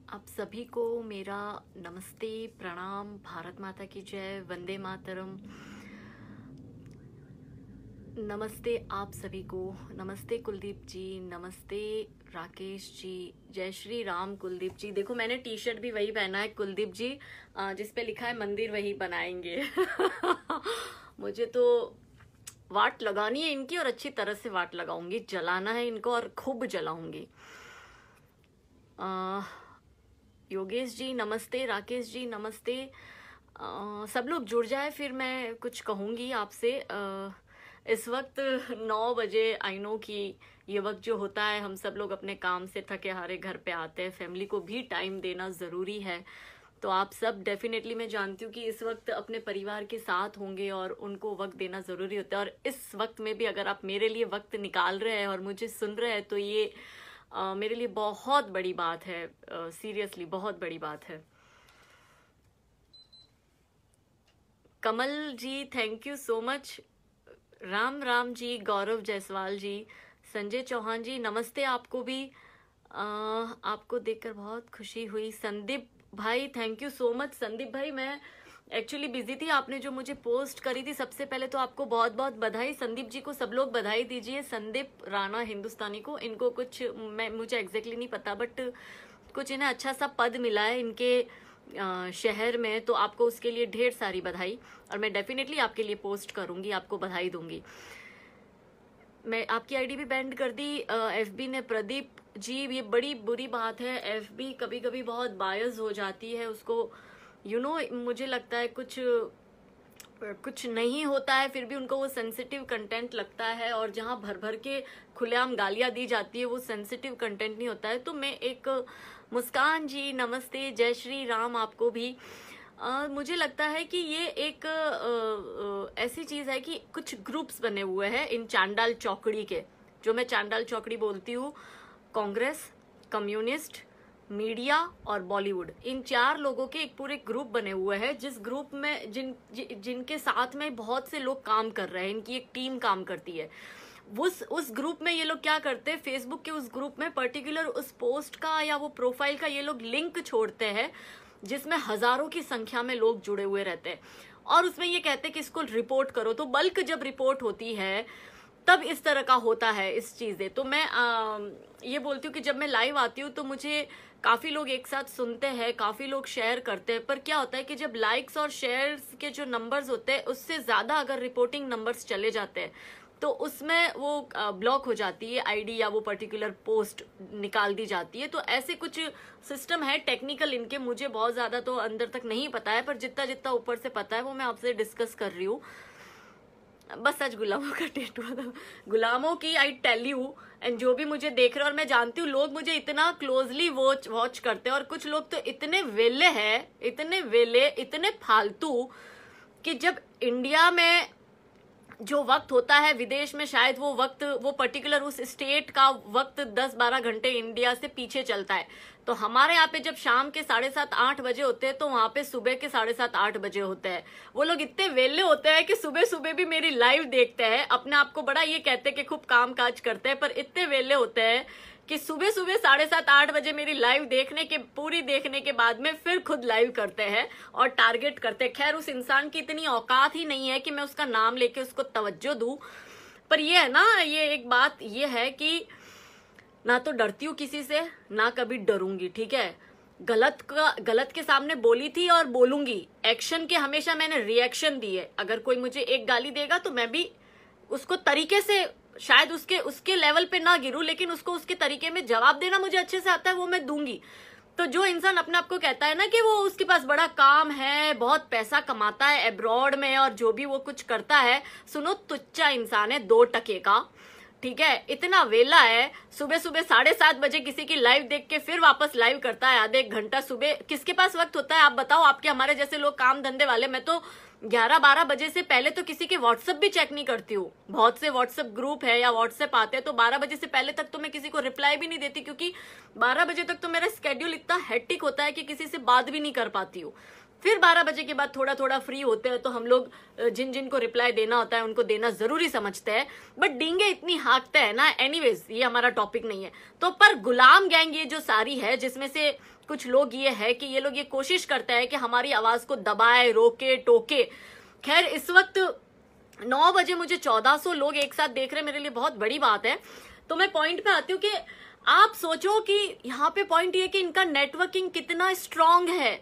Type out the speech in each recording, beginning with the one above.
आप सभी को मेरा नमस्ते, प्रणाम, भारत माता की जय, वंदे मातरम। नमस्ते आप सभी को। नमस्ते कुलदीप जी, नमस्ते राकेश जी, जय श्री राम कुलदीप जी। देखो मैंने टी शर्ट भी वही पहना है कुलदीप जी, जिस पे लिखा है मंदिर वही बनाएंगे। मुझे तो वाट लगानी है इनकी और अच्छी तरह से वाट लगाऊंगी, जलाना है इनको और खूब जलाऊंगी। योगेश जी नमस्ते, राकेश जी नमस्ते। सब लोग जुड़ जाए फिर मैं कुछ कहूँगी आपसे। इस वक्त 9 बजे, आई नो कि ये वक्त जो होता है हम सब लोग अपने काम से थके हारे घर पे आते हैं, फैमिली को भी टाइम देना ज़रूरी है। तो आप सब डेफिनेटली, मैं जानती हूँ कि इस वक्त अपने परिवार के साथ होंगे और उनको वक्त देना ज़रूरी होता है। और इस वक्त में भी अगर आप मेरे लिए वक्त निकाल रहे हैं और मुझे सुन रहे हैं तो ये मेरे लिए बहुत बड़ी बात है। सीरियसली बहुत बड़ी बात है। Kamal ji thank you so much. Ram Ram ji, Gaurav Jaiswal ji, Sanjay Chauhan ji नमस्ते आपको भी। आपको देखकर बहुत खुशी हुई। संदीप भाई thank you so much. Sandeep भाई मैं एक्चुअली बिजी थी, आपने जो मुझे पोस्ट करी थी सबसे पहले तो आपको बहुत बहुत बधाई। संदीप जी को सब लोग बधाई दीजिए, संदीप राणा हिंदुस्तानी को। इनको कुछ मुझे एग्जैक्टली नहीं पता बट कुछ इन्हें अच्छा सा पद मिला है इनके शहर में, तो आपको उसके लिए ढेर सारी बधाई। और मैं डेफिनेटली आपके लिए पोस्ट करूंगी, आपको बधाई दूंगी। मैं आपकी आईडी भी बैंड कर दी एफबी ने। प्रदीप जी ये बड़ी बुरी बात है, एफबी कभी कभी बहुत बायस हो जाती है, उसको मुझे लगता है कुछ नहीं होता है फिर भी उनको वो सेंसिटिव कंटेंट लगता है, और जहाँ भर भर के खुलेआम गालियां दी जाती है वो सेंसिटिव कंटेंट नहीं होता है। तो मैं एक मुस्कान जी नमस्ते, जय श्री राम आपको भी। मुझे लगता है कि ये एक ऐसी चीज है कि कुछ ग्रुप्स बने हुए हैं इन चांडाल चौकड़ी के, जो मैं चांडाल चौकड़ी बोलती हूँ। कांग्रेस, कम्युनिस्ट, मीडिया और बॉलीवुड, इन 4 लोगों के एक पूरे ग्रुप बने हुए हैं, जिस ग्रुप में जिनके साथ में बहुत से लोग काम कर रहे हैं, इनकी एक टीम काम करती है। उस ग्रुप में ये लोग क्या करते हैं, फेसबुक के उस ग्रुप में पर्टिकुलर उस पोस्ट का या वो प्रोफाइल का ये लोग लिंक छोड़ते हैं जिसमें हजारों की संख्या में लोग जुड़े हुए रहते हैं, और उसमें ये कहते हैं कि इसको रिपोर्ट करो। तो बल्क जब रिपोर्ट होती है तब इस तरह का होता है इस चीजें। तो मैं ये बोलती हूँ कि जब मैं लाइव आती हूँ तो मुझे काफी लोग एक साथ सुनते हैं, काफी लोग शेयर करते हैं, पर क्या होता है कि जब लाइक्स और शेयर्स के जो नंबर्स होते हैं उससे ज्यादा अगर रिपोर्टिंग नंबर्स चले जाते हैं तो उसमें वो ब्लॉक हो जाती है आईडी, या वो पर्टिकुलर पोस्ट निकाल दी जाती है। तो ऐसे कुछ सिस्टम है टेक्निकल इनके, मुझे बहुत ज्यादा तो अंदर तक नहीं पता है, पर जितना जितना ऊपर से पता है वो मैं आपसे डिस्कस कर रही हूँ। बस आज गुलामों का टेट हुआ था, गुलामों की, आई टेल यू। एंड जो भी मुझे देख रहे हैं, और मैं जानती हूँ लोग मुझे इतना क्लोजली वॉच करते हैं, और कुछ लोग तो इतने वेले हैं, इतने वेले, इतने फालतू कि जब इंडिया में जो वक्त होता है विदेश में शायद वो वक्त, वो पर्टिकुलर उस स्टेट का वक्त 10-12 घंटे इंडिया से पीछे चलता है। तो हमारे यहाँ पे जब शाम के 7:30-8 बजे होते हैं तो वहां पे सुबह के 7:30-8 बजे होते हैं। वो लोग इतने वेले होते हैं कि सुबह सुबह भी मेरी लाइव देखते हैं, अपने आप को बड़ा ये कहते हैं कि खूब काम काज करते हैं, पर इतने वेले होते हैं कि सुबह सुबह 7:30-8 बजे मेरी लाइव पूरी देखने के बाद में फिर खुद लाइव करते हैं और टारगेट करते हैं। खैर उस इंसान की इतनी औकात ही नहीं है कि मैं उसका नाम लेके उसको तवज्जो दूं, पर ये है ना, ये एक बात ये है कि ना तो डरती हूँ किसी से, ना कभी डरूंगी, ठीक है। गलत के सामने बोली थी और बोलूंगी, एक्शन के हमेशा मैंने रिएक्शन दिए। अगर कोई मुझे एक गाली देगा तो मैं भी उसको तरीके से, शायद उसके लेवल पे ना गिरूं, लेकिन उसको उसके तरीके में जवाब देना मुझे अच्छे से आता है, वो मैं दूंगी। तो जो इंसान अपने आप को कहता है ना कि वो उसके पास बड़ा काम है, बहुत पैसा कमाता है अब्रॉड में और जो भी वो कुछ करता है, सुनो तुच्चा इंसान है, 2 टके का, ठीक है। इतना वेला है, सुबह सुबह 7:30 बजे किसी की लाइव देख के फिर वापस लाइव करता है आधे 1 घंटा। सुबह किसके पास वक्त होता है आप बताओ? आपके हमारे जैसे लोग काम धंधे वाले। मैं तो 11-12 बजे से पहले तो किसी के व्हाट्सएप भी चेक नहीं करती हूँ। बहुत से व्हाट्सएप ग्रुप है या व्हाट्सएप आते हैं, तो 12 बजे से पहले तक तो मैं किसी को रिप्लाई भी नहीं देती, क्योंकि 12 बजे तक तो मेरा स्केड्यूल इतना हेक्टिक होता है कि किसी से बात भी नहीं कर पाती हूँ। फिर 12 बजे के बाद थोड़ा थोड़ा फ्री होते हैं तो हम लोग जिन जिन को रिप्लाई देना होता है उनको देना जरूरी समझते हैं, बट डींगे इतनी हाँकते हैं ना। एनीवेज, ये हमारा टॉपिक नहीं है। तो पर गुलाम गैंग ये जो सारी है, जिसमें से कुछ लोग ये है कि ये लोग ये कोशिश करते हैं कि हमारी आवाज को दबाए, रोके, टोके। खैर, इस वक्त 9 बजे मुझे 1400 लोग एक साथ देख रहे हैं, मेरे लिए बहुत बड़ी बात है। तो मैं पॉइंट पे आती हूँ कि आप सोचो कि यहाँ पे पॉइंट ये कि इनका नेटवर्किंग कितना स्ट्रांग है,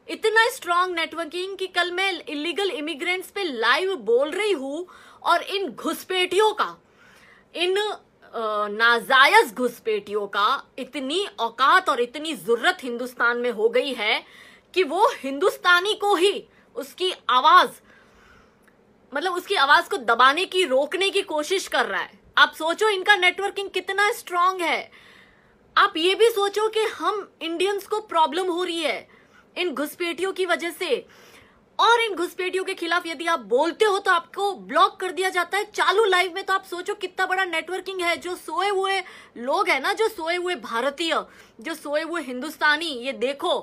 इतना स्ट्रांग नेटवर्किंग कि कल मैं इलीगल इमिग्रेंट्स पे लाइव बोल रही हूँ और इन घुसपैठियों का, इन नाजायज घुसपैठियों का इतनी औकात और इतनी जरूरत हिंदुस्तान में हो गई है कि वो हिंदुस्तानी को ही उसकी आवाज, मतलब उसकी आवाज को दबाने की, रोकने की कोशिश कर रहा है। आप सोचो इनका नेटवर्किंग कितना स्ट्रांग है। आप ये भी सोचो कि हम इंडियंस को प्रॉब्लम हो रही है इन घुसपैठियों की वजह से, और इन घुसपैठियों के खिलाफ यदि आप बोलते हो तो आपको ब्लॉक कर दिया जाता है चालू लाइव में। तो आप सोचो कितना बड़ा नेटवर्किंग है। जो सोए हुए लोग हैं ना, जो सोए हुए भारतीय, जो सोए हुए हिंदुस्तानी, ये देखो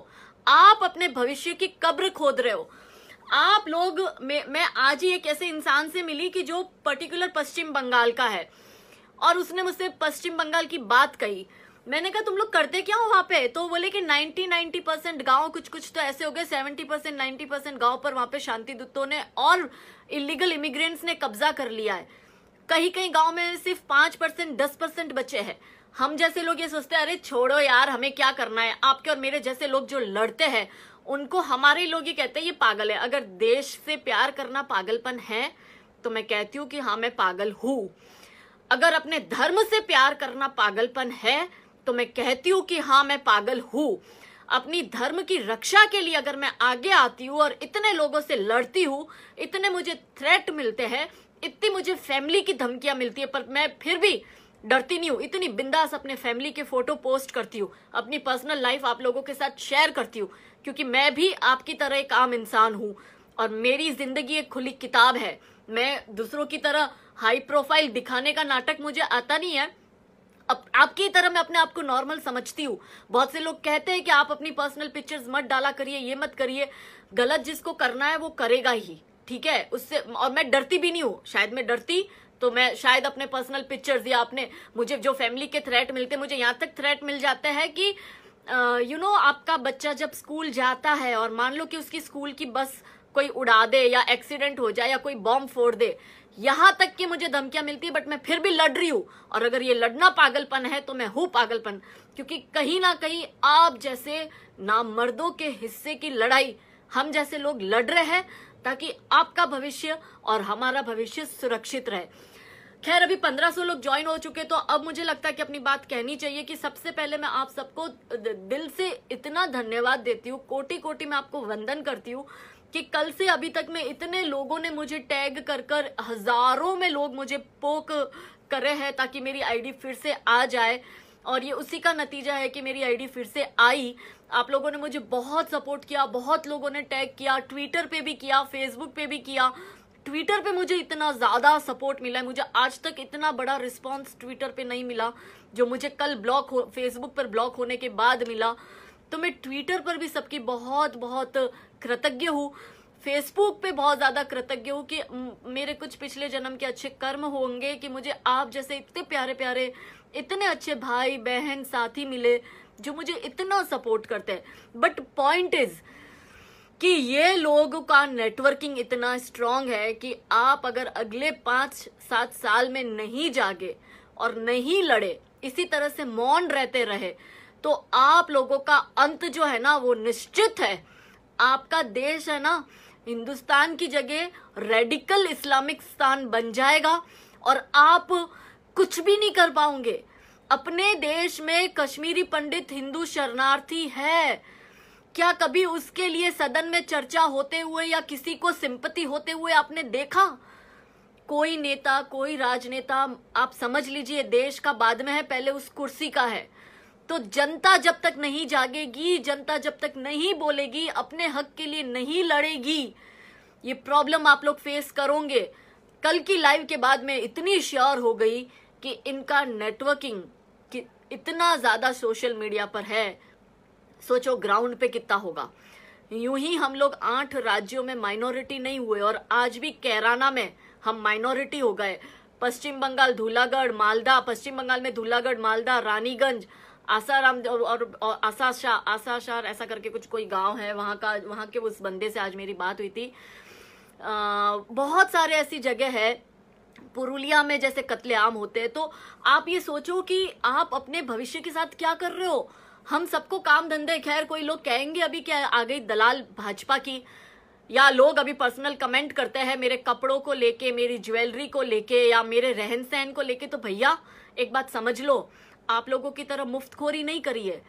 आप अपने भविष्य की कब्र खोद रहे हो। आप लोग, मैं आज ही एक ऐसे इंसान से मिली कि जो पर्टिकुलर पश्चिम बंगाल का है, और उसने मुझसे पश्चिम बंगाल की बात कही। मैंने कहा तुम लोग करते क्या हो वहां पे? तो बोले कि 90% गांव, कुछ तो ऐसे हो गए 70% 90% गांव पर वहां पे शांति दूतों ने और इलीगल इमिग्रेंट्स ने कब्जा कर लिया है। कहीं कहीं गांव में सिर्फ 5% 10% बचे हैं। हम जैसे लोग ये सोचते हैं अरे छोड़ो यार, हमें क्या करना है। आपके और मेरे जैसे लोग जो लड़ते हैं उनको हमारे लोग ये कहते हैं ये पागल है। अगर देश से प्यार करना पागलपन है तो मैं कहती हूँ कि हाँ मैं पागल हूं। अगर अपने धर्म से प्यार करना पागलपन है तो मैं कहती हूँ कि हाँ मैं पागल हूं। अपनी धर्म की रक्षा के लिए अगर मैं आगे आती हूँ और इतने लोगों से लड़ती हूँ, इतने मुझे थ्रेट मिलते हैं, इतनी मुझे फैमिली की धमकियां मिलती है, पर मैं फिर भी डरती नहीं हूँ। इतनी बिंदास अपने फैमिली के फोटो पोस्ट करती हूँ, अपनी पर्सनल लाइफ आप लोगों के साथ शेयर करती हूँ, क्योंकि मैं भी आपकी तरह एक आम इंसान हूँ और मेरी जिंदगी एक खुली किताब है। मैं दूसरों की तरह हाई प्रोफाइल दिखाने का नाटक मुझे आता नहीं है। अब आपकी तरह मैं अपने आप को नॉर्मल समझती हूँ। बहुत से लोग कहते हैं कि आप अपनी पर्सनल पिक्चर्स मत डाला करिए, ये मत करिए। गलत जिसको करना है वो करेगा ही, ठीक है, उससे। और मैं डरती भी नहीं हूँ। शायद मैं डरती तो मैं शायद अपने पर्सनल पिक्चर्स या अपने, मुझे जो फैमिली के थ्रेट मिलते, मुझे यहाँ तक थ्रेट मिल जाते हैं कि आपका बच्चा जब स्कूल जाता है और मान लो कि उसकी स्कूल की बस कोई उड़ा दे या एक्सीडेंट हो जाए या कोई बॉम्ब फोड़ दे, यहां तक कि मुझे धमकियां मिलती है, बट मैं फिर भी लड़ रही हूं। और अगर ये लड़ना पागलपन है तो मैं हूं पागलपन, क्योंकि कहीं ना कहीं आप जैसे नामर्दों के हिस्से की लड़ाई हम जैसे लोग लड़ रहे हैं ताकि आपका भविष्य और हमारा भविष्य सुरक्षित रहे। खैर, अभी 1500 लोग ज्वाइन हो चुके, तो अब मुझे लगता है कि अपनी बात कहनी चाहिए कि सबसे पहले मैं आप सबको दिल से इतना धन्यवाद देती हूँ, कोटि कोटि मैं आपको वंदन करती हूँ कि कल से अभी तक में इतने लोगों ने मुझे टैग कर कर, हजारों में लोग मुझे पोक करे हैं ताकि मेरी आईडी फिर से आ जाए, और ये उसी का नतीजा है कि मेरी आईडी फिर से आई। आप लोगों ने मुझे बहुत सपोर्ट किया, बहुत लोगों ने टैग किया, ट्विटर पे भी किया, फेसबुक पे भी किया। ट्विटर पे मुझे इतना ज्यादा सपोर्ट मिला है, मुझे आज तक इतना बड़ा रिस्पॉन्स ट्विटर पे नहीं मिला जो मुझे कल फेसबुक पर ब्लॉक होने के बाद मिला। तो मैं ट्विटर पर भी सबकी बहुत बहुत कृतज्ञ हूँ। फेसबुक पे बहुत ज्यादा कृतज्ञ हूँ कि मेरे कुछ पिछले जन्म के अच्छे कर्म होंगे कि मुझे आप जैसे इतने प्यारे प्यारे, इतने अच्छे भाई बहन साथी मिले जो मुझे इतना सपोर्ट करते हैं। बट पॉइंट इज कि ये लोगों का नेटवर्किंग इतना स्ट्रांग है कि आप अगर अगले 5-7 साल में नहीं जागे और नहीं लड़े, इसी तरह से मौन रहते रहे, तो आप लोगों का अंत जो है ना वो निश्चित है। आपका देश है ना, हिंदुस्तान की जगह रेडिकल इस्लामिक स्थान बन जाएगा और आप कुछ भी नहीं कर पाओगे। अपने देश में कश्मीरी पंडित हिंदू शरणार्थी है, क्या कभी उसके लिए सदन में चर्चा होते हुए या किसी को सिंपैथी होते हुए आपने देखा? कोई नेता, कोई राजनेता, आप समझ लीजिए देश का बाद में है, पहले उस कुर्सी का है। तो जनता जब तक नहीं जागेगी, जनता जब तक नहीं बोलेगी, अपने हक के लिए नहीं लड़ेगी, ये प्रॉब्लम आप लोग फेस करोगे। कल की लाइव के बाद मैं इतनी श्योर हो गई कि इनका नेटवर्किंग इतना ज्यादा सोशल मीडिया पर है, सोचो ग्राउंड पे कितना होगा। यूं ही हम लोग 8 राज्यों में माइनॉरिटी नहीं हुए और आज भी कैराना में हम माइनॉरिटी हो गए। पश्चिम बंगाल धूलागढ़ मालदा, पश्चिम बंगाल में धूलागढ़ मालदा रानीगंज आसाराम और आसाशार ऐसा करके कुछ कोई गांव है, वहां के उस बंदे से आज मेरी बात हुई थी। बहुत सारे ऐसी जगह है, पुरुलिया में जैसे कत्लेआम होते हैं। तो आप ये सोचो कि आप अपने भविष्य के साथ क्या कर रहे हो। हम सबको काम धंधे, खैर कोई लोग कहेंगे अभी क्या आ गई दलाल भाजपा की, या लोग अभी पर्सनल कमेंट करते हैं मेरे कपड़ों को लेके, मेरी ज्वेलरी को लेके या मेरे रहन सहन को लेके। तो भैया एक बात समझ लो, आप लोगों की तरह मुफ्तखोरी नहीं करी है।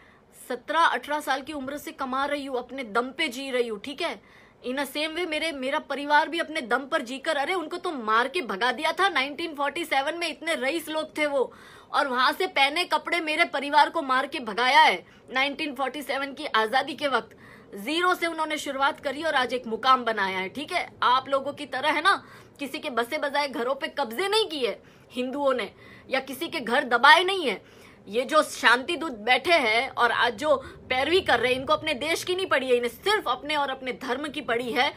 17-18 साल की उम्र से कमा रही हूँ, अपने दम पे जी रही हूँ, ठीक है। इन अ सेम वे मेरा परिवार भी अपने दम पर जीकर, अरे उनको तो मार के भगा दिया था 1947 में, इतने रईस लोग थे वो, और वहां से पहने कपड़े मेरे परिवार को मार के भगाया है। 1947 की आजादी के वक्त जीरो से उन्होंने शुरुआत करी और आज एक मुकाम बनाया है, ठीक है। आप लोगों की तरह है ना, किसी के बसे बजाए घरों पे कब्जे नहीं किए हिंदुओं ने, या किसी के घर दबाए नहीं है। ये जो शांति दूत बैठे हैं और आज जो पैरवी कर रहे हैं, इनको अपने देश की नहीं पड़ी है, इन्हें सिर्फ अपने और अपने धर्म की पड़ी है।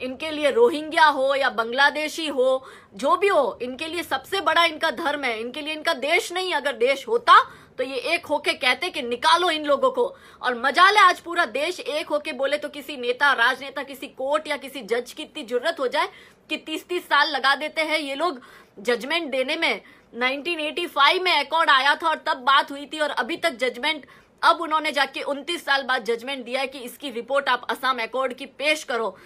इनके लिए रोहिंग्या हो या बांग्लादेशी हो, जो भी हो, इनके लिए सबसे बड़ा इनका धर्म है, इनके लिए इनका देश नहीं। अगर देश होता तो ये एक होके कहते कि निकालो इन लोगों को, और मजा ले आज पूरा देश एक होके बोले तो किसी नेता, राजनेता, किसी कोर्ट या किसी जज की इतनी जरूरत हो जाए कि 30-30 साल लगा देते हैं ये लोग जजमेंट देने में। 1985 में एकॉर्ड आया था और तब बात हुई थी और अभी तक जजमेंट, अब उन्होंने जाके 29 साल बाद जजमेंट दिया है कि इसकी रिपोर्ट आप असम एकॉर्ड की पेश करो,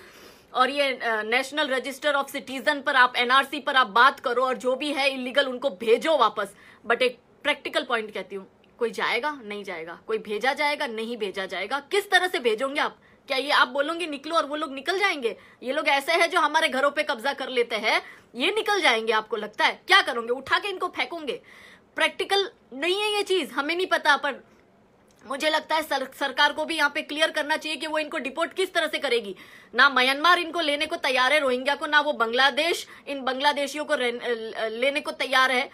और ये नेशनल रजिस्टर ऑफ सिटीजन पर आप, एनआरसी पर आप बात करो, और जो भी है इलीगल उनको भेजो वापस। बट एक प्रैक्टिकल पॉइंट कहती हूँ, कोई जाएगा नहीं जाएगा, कोई भेजा जाएगा नहीं भेजा जाएगा। किस तरह से भेजोगे आप? क्या ये आप बोलोगे निकलो और वो लोग निकल जाएंगे? ये लोग ऐसे हैं जो हमारे घरों पे कब्जा कर लेते हैं, ये निकल जाएंगे आपको लगता है? क्या करोगे? उठा के इनको फेंकोगे? प्रैक्टिकल नहीं है ये चीज, हमें नहीं पता, पर मुझे लगता है सरकार को भी यहाँ पे क्लियर करना चाहिए कि वो इनको डिपोर्ट किस तरह से करेगी। ना म्यांमार इनको लेने को तैयार है रोहिंग्या को, ना वो बांग्लादेश इन बांग्लादेशियों को लेने को तैयार है।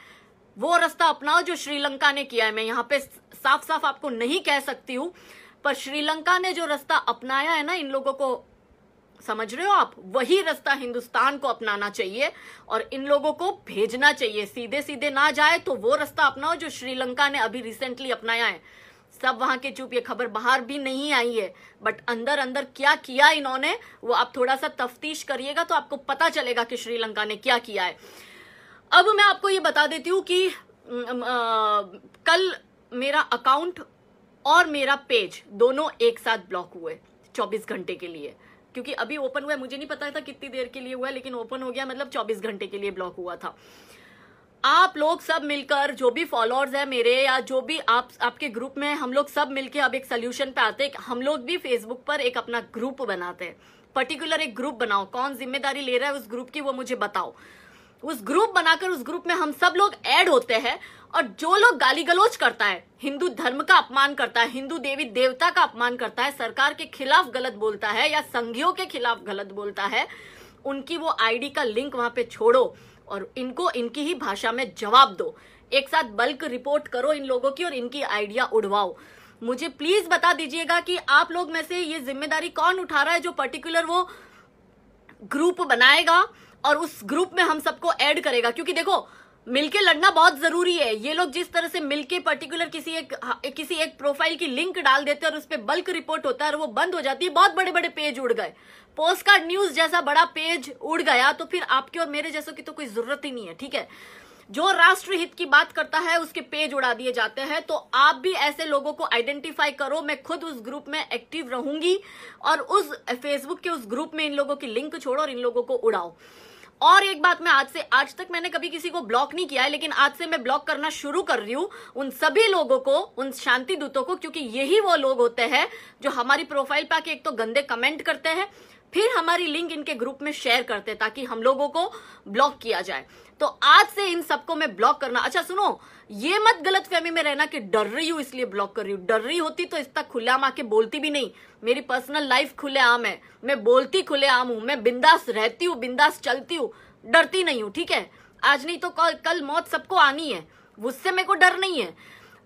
वो रास्ता अपनाओ जो श्रीलंका ने किया है। मैं यहाँ पे साफ साफ आपको नहीं कह सकती हूँ, पर श्रीलंका ने जो रास्ता अपनाया है ना इन लोगों को, समझ रहे हो आप, वही रास्ता हिंदुस्तान को अपनाना चाहिए और इन लोगों को भेजना चाहिए। सीधे सीधे ना जाए तो वो रास्ता अपनाओ जो श्रीलंका ने अभी रिसेंटली अपनाया है। सब वहां के चुप, ये खबर बाहर भी नहीं आई है, बट अंदर अंदर क्या किया इन्होंने वो आप थोड़ा सा तफ्तीश करिएगा तो आपको पता चलेगा कि श्रीलंका ने क्या किया है। अब मैं आपको ये बता देती हूँ कि कल मेरा अकाउंट और मेरा पेज दोनों एक साथ ब्लॉक हुए 24 घंटे के लिए, क्योंकि अभी ओपन हुआ है, मुझे नहीं पता था कितनी देर के लिए हुआ है, लेकिन ओपन हो गया, मतलब 24 घंटे के लिए ब्लॉक हुआ था। आप लोग सब मिलकर, जो भी फॉलोअर्स है मेरे या जो भी आपके ग्रुप में, हम लोग सब मिलके अब एक सोल्यूशन पे आते हैं। हम लोग भी फेसबुक पर एक अपना ग्रुप बनाते हैं, पर्टिकुलर एक ग्रुप बनाओ। कौन जिम्मेदारी ले रहा है उस ग्रुप की वो मुझे बताओ। उस ग्रुप बनाकर उस ग्रुप में हम सब लोग ऐड होते हैं, और जो लोग गाली गलौज करता है, हिंदू धर्म का अपमान करता है, हिंदू देवी देवता का अपमान करता है, सरकार के खिलाफ गलत बोलता है या संघियों के खिलाफ गलत बोलता है, उनकी वो आईडी का लिंक वहां पे छोड़ो और इनको इनकी ही भाषा में जवाब दो। एक साथ बल्क रिपोर्ट करो इन लोगों की और इनकी आइडिया उड़वाओ। मुझे प्लीज बता दीजिएगा कि आप लोग में से ये जिम्मेदारी कौन उठा रहा है जो पर्टिकुलर वो ग्रुप बनाएगा और उस ग्रुप में हम सबको ऐड करेगा। क्योंकि देखो, मिलके लड़ना बहुत जरूरी है। ये लोग जिस तरह से मिलके पर्टिकुलर किसी एक प्रोफाइल की लिंक डाल देते हैं और उस पर बल्क रिपोर्ट होता है और वो बंद हो जाती है, बहुत बड़े बड़े पेज उड़ गए, पोस्ट कार्ड न्यूज जैसा बड़ा पेज उड़ गया, तो फिर आपके और मेरे जैसों की तो कोई जरूरत ही नहीं है, ठीक है। जो राष्ट्रहित की बात करता है उसके पेज उड़ा दिए जाते हैं। तो आप भी ऐसे लोगों को आइडेंटिफाई करो। मैं खुद उस ग्रुप में एक्टिव रहूंगी और उस फेसबुक के उस ग्रुप में इन लोगों की लिंक छोड़ो और इन लोगों को उड़ाओ। और एक बात, मैं आज तक मैंने कभी किसी को ब्लॉक नहीं किया है, लेकिन आज से मैं ब्लॉक करना शुरू कर रही हूँ उन सभी लोगों को, उन शांति दूतों को, क्योंकि यही वो लोग होते हैं जो हमारी प्रोफाइल पे आके एक तो गंदे कमेंट करते हैं, फिर हमारी लिंक इनके ग्रुप में शेयर करते हैं ताकि हम लोगों को ब्लॉक किया जाए। तो आज से इन सबको मैं ब्लॉक करना, अच्छा सुनो, ये मत गलतफहमी में रहना कि डर रही हूं इसलिए ब्लॉक कर रही हूं। डर रही होती तो इस तक खुलेआम आके बोलती भी नहीं। मेरी पर्सनल लाइफ खुलेआम है, मैं बोलती खुलेआम हूं, मैं बिंदास रहती हूँ, बिंदास चलती हूँ, डरती नहीं हूं, ठीक है। आज नहीं तो कल मौत सबको आनी है, उससे मेरे को डर नहीं है।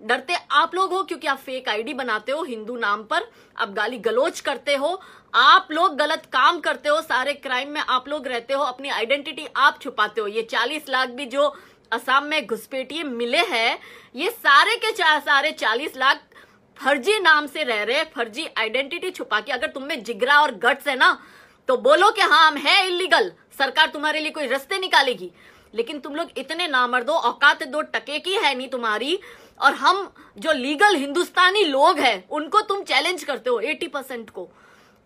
डरते आप लोग हो क्योंकि आप फेक आईडी बनाते हो हिंदू नाम पर, आप गाली गलोच करते हो, आप लोग गलत काम करते हो, सारे क्राइम में आप लोग रहते हो, अपनी आइडेंटिटी आप छुपाते हो। ये 40 लाख भी जो असम में घुसपैठिए मिले हैं, ये सारे के सारे 40 लाख फर्जी नाम से रह रहे, फर्जी आइडेंटिटी छुपा के। अगर तुम में जिगरा और गट्स है ना तो बोलो कि हाँ हम है इलीगल, सरकार तुम्हारे लिए कोई रास्ते निकालेगी। लेकिन तुम लोग इतने नामर्दो, औकात 2 टके की है नहीं तुम्हारी, और हम जो लीगल हिंदुस्तानी लोग हैं उनको तुम चैलेंज करते हो 80% को,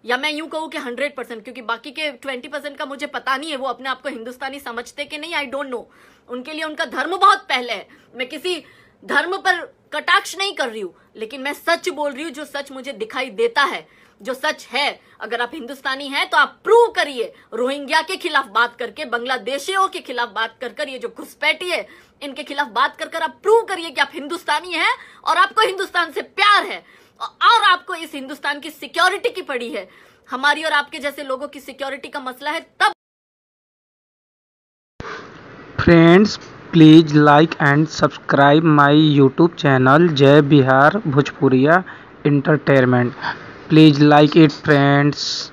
या मैं यूं कहूं कि 100%, क्योंकि बाकी के 20% का मुझे पता नहीं है, वो अपने आप को हिंदुस्तानी समझते कि नहीं, आई डोंट नो। उनके लिए उनका धर्म बहुत पहले है। मैं किसी धर्म पर कटाक्ष नहीं कर रही हूं, लेकिन मैं सच बोल रही हूं, जो सच मुझे दिखाई देता है, जो सच है। अगर आप हिंदुस्तानी हैं तो आप प्रूव करिए, रोहिंग्या के खिलाफ बात करके, बांग्लादेशियों के खिलाफ बात कर, ये जो घुसपैठी है इनके खिलाफ बात कर आप प्रूव करिए कि आप हिंदुस्तानी हैं और आपको हिंदुस्तान से प्यार है, और आपको इस हिंदुस्तान की सिक्योरिटी की पड़ी है। हमारी और आपके जैसे लोगों की सिक्योरिटी का मसला है तब। Friends, please like and subscribe my YouTube channel Jai Bihar Bhojpuriya entertainment. Please like it friends.